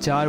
4